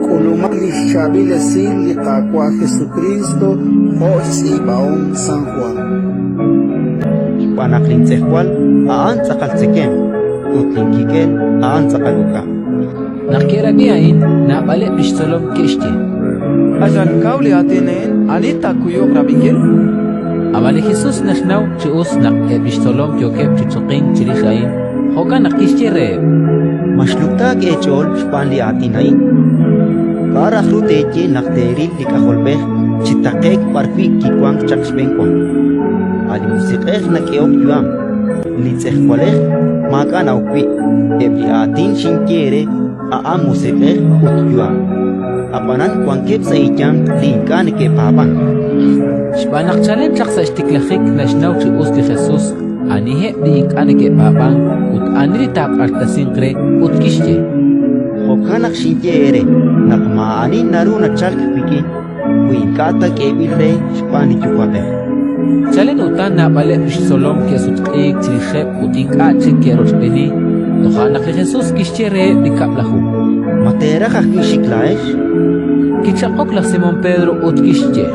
Kulumak li Shabilasin li Kakwa Jesucristo o Sibaong San Juan. Panaklin Tsekwal, aan Tsakaltsekem, Utlinkiken, aan Tsakaluka. Nakirabiain na balik pistolom kishti. Azal kauli atinen anita kuyok rabikel. Amali Jesus nashnaw chius nak pistolom yokep chichuqin chirishain. Hoka nakishti re. Mashluktak echol shpanli atinain. Para fruteche nakteril likajolbej chitakek parfik kikwang chakshbenkwang. Alimusikej nakeok yuam. Litzejkwalej makan aukwi. Ebli atin shinkiere aamusikej ut yuam. Apanan kwangkep sa ityang linkan ke papan. Shbanak chalen chaksa istiklachik nashnaw chius li Jesus. Anihe di ikan ke papan ut anri tak artasinkre ut kishti. Hokanak shinkiere nakmaani naru na chalkpiki. Winkata kebilre shpani chukwabe. Chalen utan na balik pistolom kesutqik chirishep utinka chikeroshpeni. Tohanak li Jesus kishti re di kaplahu. Matera kakishiklaesh. Kichakok la Simon Pedro ut kishti.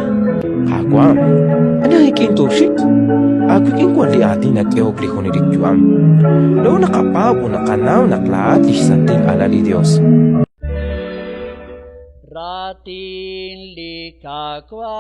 Kagwam. Ano hikin turshit? Ako kinkwan li atin at eok li hunirikjuam. Lo nakapabo nakanaw naklaat isanting alali Dios. Ratin likakwa.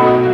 Amen.